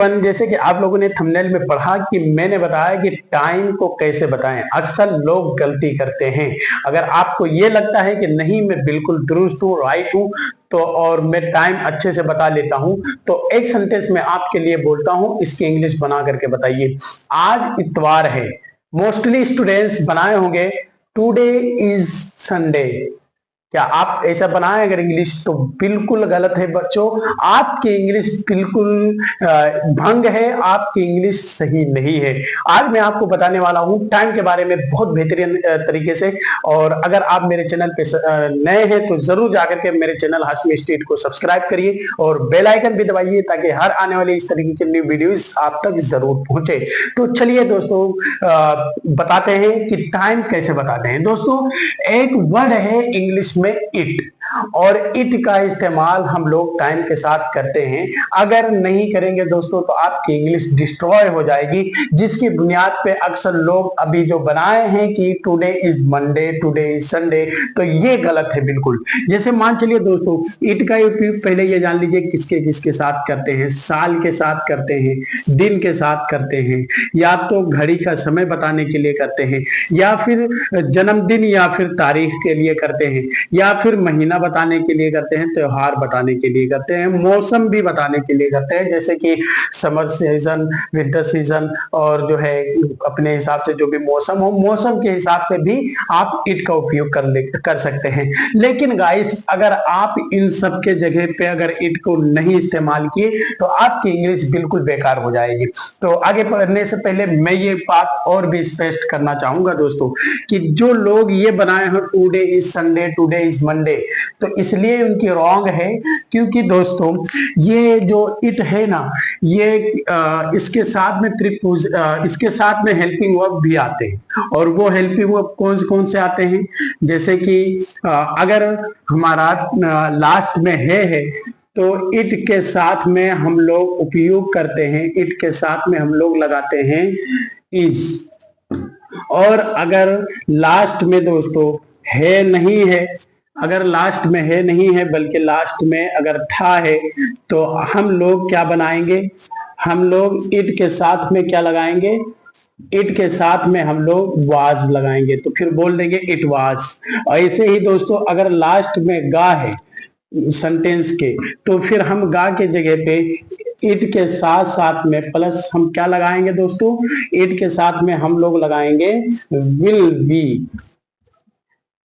जैसे कि आप लोगों ने थंबनेल में पढ़ा कि मैंने बताया कि टाइम को कैसे बताएं। अक्सर लोग गलती करते हैं। अगर आपको ये लगता है कि नहीं मैं बिल्कुल दुरुस्त हूँ, राइट हूँ, तो और मैं टाइम अच्छे से बता लेता हूँ, तो एक सेंटेंस में आपके लिए बोलता हूँ, इसकी इंग्लिश बना करके बताइए। आज इतवार है। मोस्टली स्टूडेंट्स बनाए होंगे टुडे इज संडे। क्या आप ऐसा बनाए अगर इंग्लिश, तो बिल्कुल गलत है बच्चों। आपकी इंग्लिश बिल्कुल भंग है, आपकी इंग्लिश सही नहीं है। आज मैं आपको बताने वाला हूं टाइम के बारे में बहुत बेहतरीन तरीके से। और अगर आप मेरे चैनल पे नए हैं तो जरूर जाकर के मेरे चैनल हाशमी स्ट्रीट को सब्सक्राइब करिए और बेल आइकन भी दबाइए ताकि हर आने वाले इस तरीके के न्यू वीडियोस आप तक जरूर पहुंचे। तो चलिए दोस्तों, बताते हैं कि टाइम कैसे बताते हैं। दोस्तों, एक वर्ड है इंग्लिश में इट, और इट का इस्तेमाल हम लोग टाइम के साथ करते हैं। अगर नहीं करेंगे दोस्तों तो आपकी इंग्लिश डिस्ट्रॉय हो जाएगी, जिसकी बुनियाद पे अक्सर लोग अभी जो बनाए हैं कि today is Monday, today is Sunday, तो ये गलत है बिल्कुल। जैसे मान चलिए दोस्तों, इट का उपयोग पहले ये जान लीजिए किसके किसके साथ करते हैं। साल के साथ करते हैं, दिन के साथ करते हैं, या तो घड़ी का समय बताने के लिए करते हैं, या फिर जन्मदिन या फिर तारीख के लिए करते हैं, या फिर महीना बताने के लिए करते हैं, त्योहार बताने के लिए करते हैं, मौसम भी बताने के लिए करते हैं, जैसे कि समर सीजन, विंटर सीजन, और जो है अपने हिसाब से जो भी मौसम हो, मौसम के हिसाब से भी आप इट का उपयोग कर सकते हैं। लेकिन गाइस, अगर आप इन सब के जगह पे अगर इट को नहीं इस्तेमाल किए तो आपकी इंग्लिश बिल्कुल बेकार हो जाएगी। तो आगे बढ़ने से पहले मैं ये बात और भी स्पष्ट करना चाहूंगा दोस्तों, कि जो लोग ये बनाए हैं today is Sunday, today is Monday, तो इसलिए उनकी रॉन्ग है, क्योंकि दोस्तों ये जो इट है ना, ये इसके साथ में इसके साथ में हेल्पिंग वर्ब भी आते हैं। और वो हेल्पिंग वर्ब कौन कौन से आते हैं, जैसे कि अगर हमारा लास्ट में है तो इट के साथ में हम लोग उपयोग करते हैं, इट के साथ में हम लोग लगाते हैं इज। और अगर लास्ट में दोस्तों है नहीं है, अगर लास्ट में है नहीं है बल्कि लास्ट में अगर था है, तो हम लोग क्या बनाएंगे, हम लोग इट के साथ में क्या लगाएंगे, इट के साथ में हम लोग वाज लगाएंगे, तो फिर बोल देंगे इट वाज। ऐसे ही दोस्तों, अगर लास्ट में गा है सेंटेंस के, तो फिर हम गा के जगह पे इट के साथ साथ में प्लस हम क्या लगाएंगे दोस्तों, इट के साथ में हम लोग लगाएंगे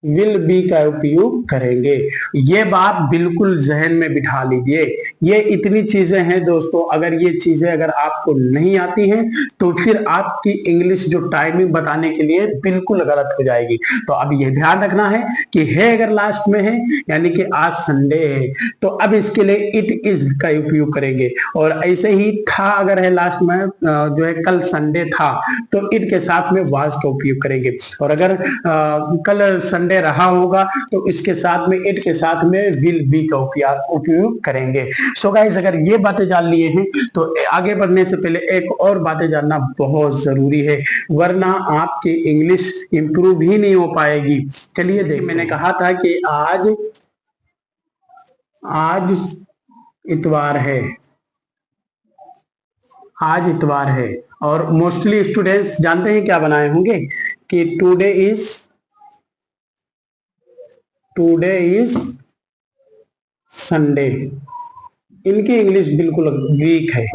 विल बी का उपयोग करेंगे। ये बात बिल्कुल जहन में बिठा लीजिए। ये इतनी चीजें हैं दोस्तों, अगर ये चीजें अगर आपको नहीं आती हैं तो फिर आपकी इंग्लिश जो टाइमिंग बताने के लिए बिल्कुल गलत हो जाएगी। तो अब ये ध्यान रखना है कि है अगर लास्ट में है, यानी कि आज संडे है, तो अब इसके लिए इट इज का उपयोग करेंगे। और ऐसे ही था अगर है लास्ट में, जो है कल संडे था, तो इट के साथ में वाज का उपयोग करेंगे। और अगर कल संडे रहा होगा तो इसके साथ में इट के साथ में विल बी का उपयोग करेंगे। सो गाइस, अगर ये बातें जान लिए हैं तो आगे बढ़ने से पहले एक और बातें जानना बहुत जरूरी है, वरना आपकी इंग्लिश इंप्रूव ही नहीं हो पाएगी। चलिए देख, मैंने कहा था कि आज इतवार है, आज इतवार है, और मोस्टली स्टूडेंट्स जानते हैं क्या बनाए होंगे कि टुडे इज संडे। इनकी इंग्लिश बिल्कुल वीक है।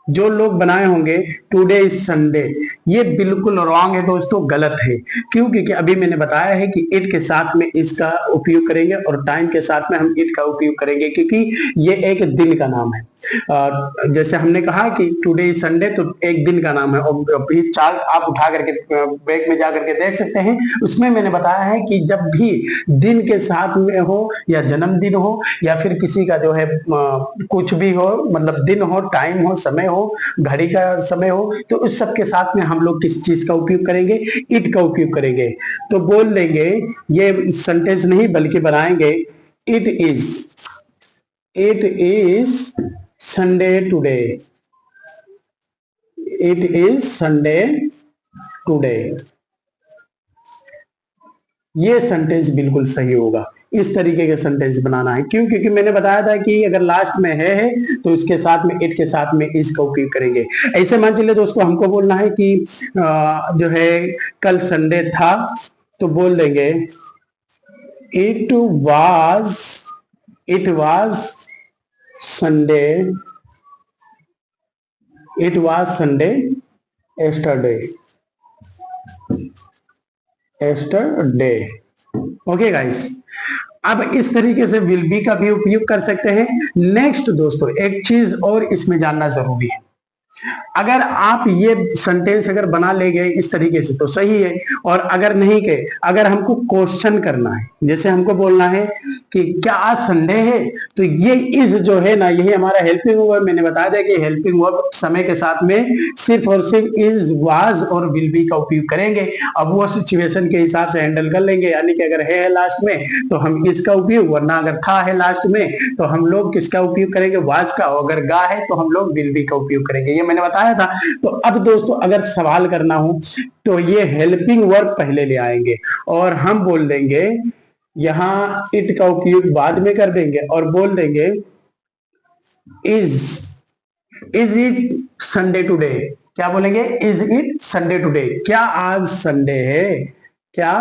जो लोग बनाए होंगे टुडे इज संडे, ये बिल्कुल रॉन्ग है दोस्तों, गलत है। क्यों? क्योंकि अभी मैंने बताया है कि इट के साथ में इसका उपयोग करेंगे और टाइम के साथ में हम इट का उपयोग करेंगे, क्योंकि ये एक दिन का नाम है। जैसे हमने कहा कि टुडे इज संडे, तो एक दिन का नाम है। और अभी चार्ट आप उठा करके बैग में जा करके देख सकते हैं, उसमें मैंने बताया है कि जब भी दिन के साथ में हो, या जन्मदिन हो, या फिर किसी का जो है कुछ भी हो, मतलब दिन हो, टाइम हो, समय हो, घड़ी का समय हो, तो उस सब के साथ में हम लोग किस चीज का उपयोग करेंगे, इट का उपयोग करेंगे। तो बोल देंगे, ये सेंटेंस नहीं बल्कि बनाएंगे, it is Sunday today, it is Sunday today. ये सेंटेंस बिल्कुल सही होगा। इस तरीके के सेंटेंस बनाना है। क्यों? क्योंकि मैंने बताया था कि अगर लास्ट में है तो उसके साथ में इट के साथ में इज का उपयोग करेंगे। ऐसे मान चलिए दोस्तों हमको बोलना है कि जो है कल संडे था, तो बोल देंगे it was Sunday, it was Sunday yesterday, okay guys. अब इस तरीके से विल बी का भी उपयोग कर सकते हैं। नेक्स्ट दोस्तों एक चीज और इसमें जानना जरूरी है, अगर आप ये सेंटेंस अगर बना ले गए इस तरीके से तो सही है, और अगर नहीं के, अगर हमको क्वेश्चन करना है, जैसे हमको बोलना है कि क्या आज संडे है, तो ये इज जो है ना, यही हमारा हेल्पिंग वर्ब। मैंने बताया था कि हेल्पिंग वर्ब समय के साथ में सिर्फ और सिर्फ इज, वाज और विल बी का उपयोग करेंगे। अब वो सिचुएशन के हिसाब से हैंडल कर लेंगे, यानी कि अगर है लास्ट में तो हम इसका उपयोग, वरना अगर था है लास्ट में तो हम लोग किसका उपयोग करेंगे, वाज का, अगर गा है तो हम लोग विल बी का उपयोग करेंगे, ये मैंने बताया था। तो अब दोस्तों अगर सवाल करना हो तो ये हेल्पिंग वर्ब पहले ले आएंगे और हम बोल देंगे, यहां इट का उपयोग बाद में कर देंगे और बोल देंगे इज इट संडे टुडे। क्या बोलेंगे? इज इट संडे टुडे, क्या आज संडे है, क्या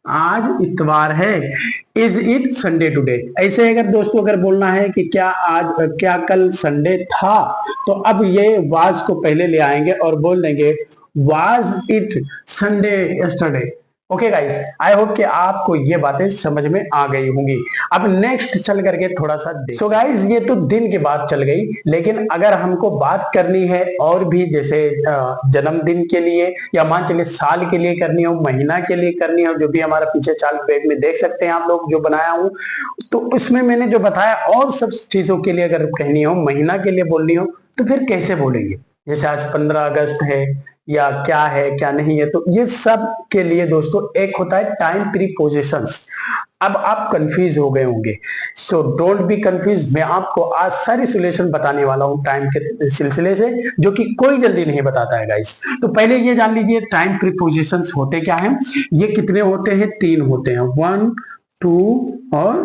आज इतवार है, इज इट संडे टुडे। ऐसे अगर दोस्तों अगर बोलना है कि क्या कल संडे था, तो अब ये वाज को पहले ले आएंगे और बोल देंगे was it Sunday yesterday. Okay guys, I hope कि आपको ये बातें समझ में आ गई होंगी। अब नेक्स्ट चल करके थोड़ा सा सो गाइस, ये तो दिन की बात चल गई, लेकिन अगर हमको बात करनी है और भी, जैसे जन्मदिन के लिए या मान चलिए साल के लिए करनी हो, महीना के लिए करनी हो, जो भी हमारा पीछे चाल बैग में देख सकते हैं आप लोग जो बनाया हूं, तो उसमें मैंने जो बताया और सब चीजों के लिए अगर कहनी हो, महीना के लिए बोलनी हो, तो फिर कैसे बोलेंगे? जैसे आज 15 अगस्त है या क्या है क्या नहीं है, तो ये सब के लिए दोस्तों एक होता है टाइम प्रीपोजिशंस। अब आप कंफ्यूज हो गए होंगे, सो डोंट बी कंफ्यूज। मैं आपको आज सारी सोल्यूशन बताने वाला हूं टाइम के सिलसिले से, जो कि कोई जल्दी नहीं बताता है गाइस। तो पहले ये जान लीजिए टाइम प्रीपोजिशंस होते क्या हैं। ये कितने होते हैं? 3 होते हैं, 1, 2 और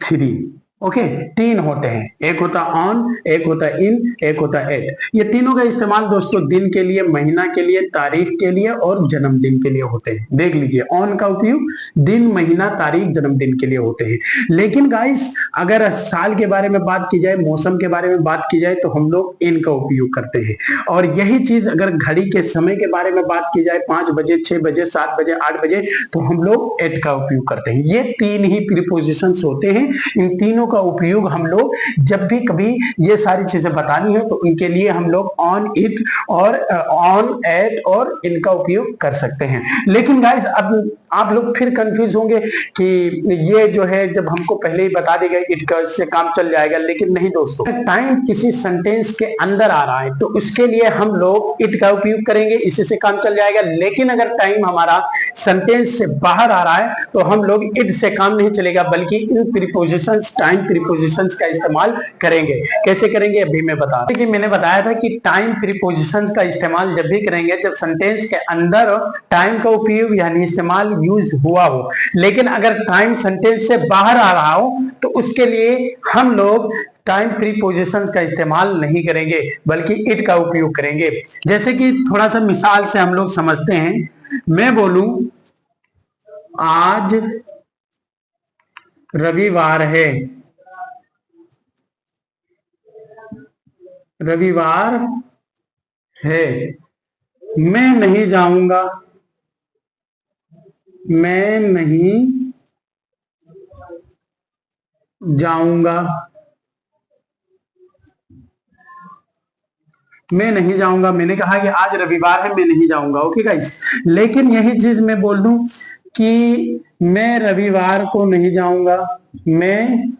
3। ओके, 3 होते हैं, एक होता ऑन, एक होता इन, एक होता एट। ये तीनों का इस्तेमाल दोस्तों दिन के लिए, महीना के लिए, तारीख के लिए और जन्मदिन के लिए होते हैं। देख लीजिए, ऑन का उपयोग दिन, महीना, तारीख, जन्मदिन के लिए होते हैं। लेकिन गाइस अगर साल के बारे में बात की जाए, मौसम के बारे में बात की जाए, तो हम लोग इन का उपयोग करते हैं। और यही चीज अगर घड़ी के समय के बारे में बात की जाए, 5 बजे, 6 बजे, 7 बजे, 8 बजे, तो हम लोग एट का उपयोग करते हैं। ये 3 ही प्रीपोजिशंस होते हैं। इन तीनों का उपयोग हम लोग जब भी कभी ये सारी चीजें बतानी है तो उनके लिए हम लोग ऑन, इट और ऑन, एट और इनका उपयोग कर सकते हैं। लेकिन गाइस अब आप लोग फिर कंफ्यूज होंगे कि ये जो है जब हमको पहले ही बता देगा इट का, इससे काम चल जाएगा। लेकिन नहीं दोस्तों, टाइम किसी सेंटेंस के अंदर आ रहा है तो उसके लिए हम लोग इट का उपयोग करेंगे, इसी से काम चल जाएगा। लेकिन अगर टाइम हमारा सेंटेंस से बाहर आ रहा है तो हम लोग इट से काम नहीं चलेगा, बल्कि इन प्रीपोजिशंस, टाइम प्रीपोजिशंस का इस्तेमाल करेंगे। कैसे करेंगे अभी मैं बता रहा हूं। मैंने बताया था कि टाइम प्रीपोजिशंस का इस्तेमाल जब भी करेंगे जब सेंटेंस के अंदर टाइम का उपयोग यानी इस्तेमाल यूज हुआ हो। लेकिन अगर टाइम सेंटेंस से बाहर आ रहा हो तो उसके लिए हम लोग टाइम प्रीपोजिशंस का इस्तेमाल नहीं करेंगे, बल्कि इट का उपयोग करेंगे। जैसे कि थोड़ा सा मिसाल से हम लोग समझते हैं। मैं बोलूं आज रविवार है, रविवार है, मैं नहीं जाऊंगा, मैं नहीं जाऊंगा, मैं नहीं जाऊंगा। मैंने कहा कि आज रविवार है, मैं नहीं जाऊंगा। ओके गाइस, लेकिन यही चीज मैं बोल दूं कि मैं रविवार को नहीं जाऊंगा, मैं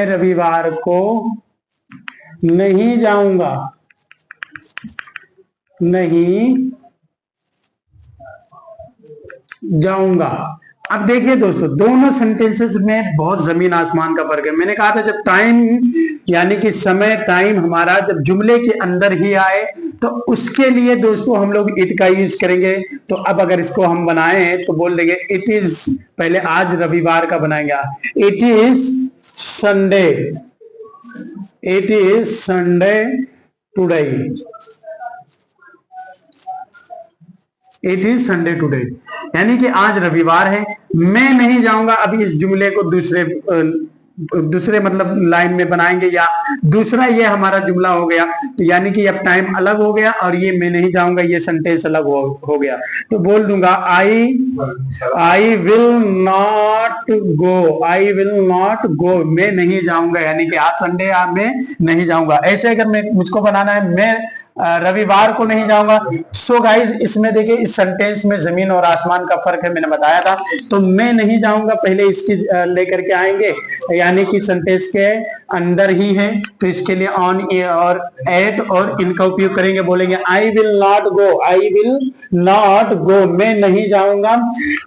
रविवार को नहीं जाऊंगा, नहीं जाऊंगा। अब देखिए दोस्तों, दोनों सेंटेंसेस में बहुत जमीन आसमान का फर्क है। मैंने कहा था जब टाइम यानी कि समय, टाइम हमारा जब जुमले के अंदर ही आए तो उसके लिए दोस्तों हम लोग इट का यूज करेंगे। तो अब अगर इसको हम बनाए तो बोल देंगे इट इज, पहले आज रविवार का बनाएंगे, it is Sunday, it is Sunday today, it is Sunday today, यानी कि आज रविवार है। मैं नहीं जाऊंगा, अभी इस जुमले को दूसरे मतलब लाइन में बनाएंगे, या दूसरा ये हमारा जुमला हो गया, तो यानी कि अब टाइम अलग हो गया और ये मैं नहीं जाऊंगा ये सेंटेंस अलग हो गया। तो बोल दूंगा I will not go, I will not go, मैं नहीं जाऊंगा, यानी कि आज संडे मैं नहीं जाऊंगा। ऐसे अगर मैं मुझको बनाना है मैं रविवार को नहीं जाऊंगा। सो गाइस, इसमें देखिए इस सेंटेंस में जमीन और आसमान का फर्क है, मैंने बताया था। तो मैं नहीं जाऊंगा पहले इसकी लेकर के आएंगे, यानी कि सेंटेंस के अंदर ही है, तो इसके लिए ऑन और एट और इनका उपयोग करेंगे, बोलेंगे I will not go, I will not go, मैं नहीं जाऊंगा।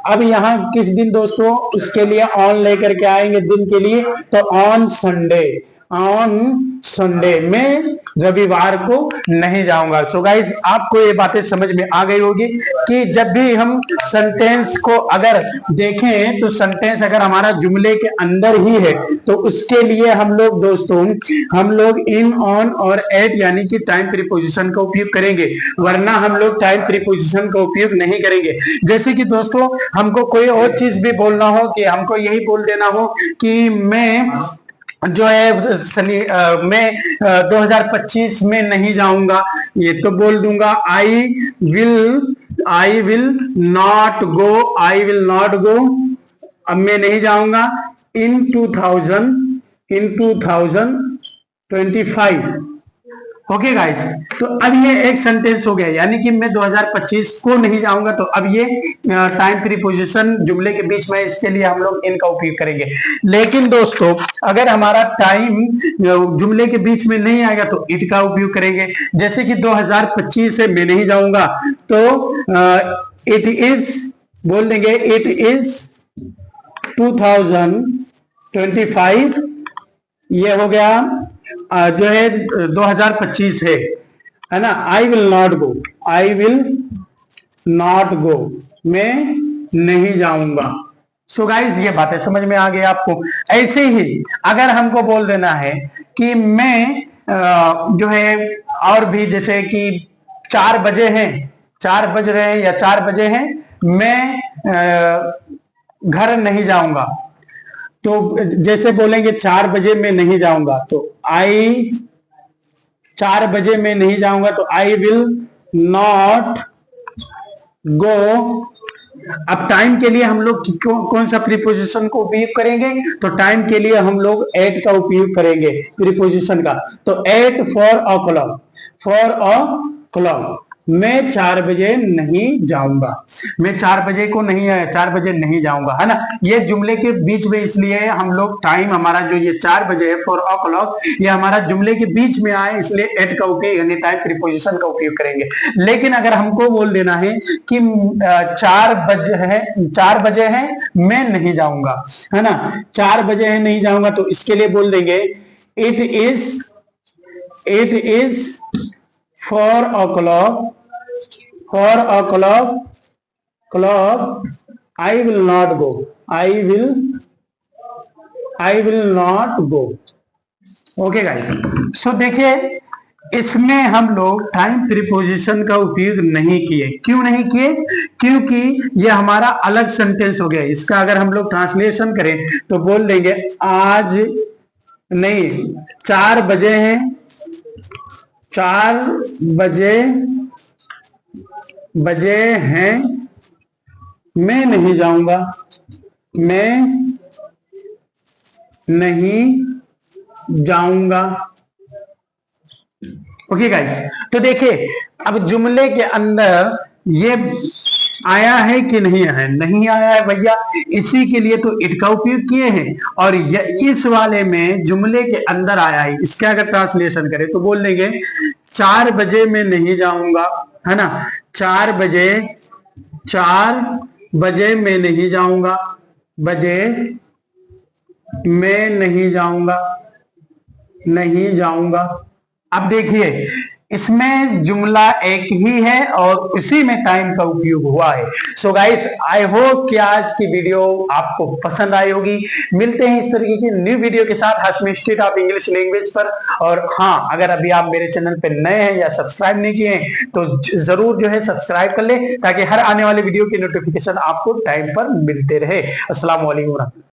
अब यहाँ किस दिन दोस्तों, उसके लिए ऑन लेकर के आएंगे दिन के लिए, तो ऑन संडे, ऑन संडे, मैं रविवार को नहीं जाऊंगा। सो गाइस, आपको ये बातें समझ में आ गई होगी कि जब भी हम सेंटेंस को अगर देखें तो सेंटेंस अगर हमारा जुमले के अंदर ही है तो उसके लिए हम लोग दोस्तों हम लोग इन, ऑन और एट यानी कि टाइम प्रीपोजिशन का उपयोग करेंगे, वरना हम लोग टाइम प्रीपोजिशन का उपयोग नहीं करेंगे। जैसे कि दोस्तों हमको कोई और चीज भी बोलना हो, कि हमको यही बोल देना हो कि मैं जो है मैं 2025 में नहीं जाऊंगा, ये तो बोल दूंगा I will not go, I will not go, अब मैं नहीं जाऊंगा इन 2025। ओके गाइस, तो अब ये एक सेंटेंस हो गया, यानी कि मैं 2025 को नहीं जाऊंगा, तो अब ये टाइम प्रीपोजिशन जुमले के बीच में, इसके लिए हम लोग इनका उपयोग करेंगे। लेकिन दोस्तों अगर हमारा टाइम जुमले के बीच में नहीं आएगा तो इट का उपयोग करेंगे। जैसे कि 2025 से मैं नहीं जाऊंगा, तो इट इज बोल देंगे, इट इज 2025, ये हो गया जो है 2025 है ना। I will not go, I will not go, मैं नहीं जाऊंगा। सो गाइज, ये बातें समझ में आ गई आपको। ऐसे ही अगर हमको बोल देना है कि मैं जो है और भी, जैसे कि 4 बजे हैं, 4 बज रहे हैं या 4 बजे हैं, मैं घर नहीं जाऊंगा, तो जैसे बोलेंगे 4 बजे मैं नहीं जाऊंगा, तो 4 बजे मैं नहीं जाऊंगा, तो आई विल नॉट गो। अब टाइम के लिए हम लोग कौन सा प्रीपोजिशन को उपयोग करेंगे, तो टाइम के लिए हम लोग एट का उपयोग करेंगे प्रीपोजिशन का। तो at four o'clock, four o'clock, मैं 4 बजे नहीं जाऊंगा, मैं 4 बजे को नहीं आया, 4 बजे नहीं जाऊंगा, है ना। ये जुमले के बीच में, इसलिए हम लोग टाइम हमारा जो ये 4 बजे है फॉर अ क्लॉक, ये हमारा जुमले के बीच में आए, इसलिए एट का उपयोग यानी टाइम प्रीपोजिशन का उपयोग करेंगे। लेकिन अगर हमको बोल देना है कि 4 बजे है मैं नहीं जाऊंगा, है ना, 4 बजे है नहीं जाऊंगा, तो इसके लिए बोल देंगे it is for a clock I will not go, I will not go। Okay guys, so देखिए इसमें हम लोग टाइम प्रीपोजिशन का उपयोग नहीं किए। क्यों नहीं किए? क्योंकि ये हमारा अलग सेंटेंस हो गया। इसका अगर हम लोग ट्रांसलेशन करें तो बोल देंगे आज नहीं, 4 बजे हैं, 4 बजे हैं, मैं नहीं जाऊंगा, मैं नहीं जाऊंगा। ओके गाइस, तो देखिए अब जुमले के अंदर ये आया है कि नहीं आया है? नहीं आया है भैया, इसी के लिए तो इट का उपयोग किए हैं। और इस वाले में जुमले के अंदर आया है, इसका अगर ट्रांसलेशन करें तो बोल देंगे 4 बजे मैं नहीं जाऊंगा, है ना, 4 बजे बजे मैं नहीं जाऊंगा, बजे मैं नहीं जाऊंगा, नहीं जाऊंगा। अब देखिए इसमें जुमला एक ही है और उसी में टाइम का उपयोग हुआ है। सो गाइस आई होप कि आज की वीडियो आपको पसंद आई होगी। मिलते हैं इस तरीके की न्यू वीडियो के साथ Hashmi institute of English language पर। और हाँ, अगर अभी आप मेरे चैनल पे नए हैं या सब्सक्राइब नहीं किए हैं तो जरूर जो है सब्सक्राइब कर ले, ताकि हर आने वाले वीडियो की नोटिफिकेशन आपको टाइम पर मिलते रहे। अस्सलाम वालेकुम।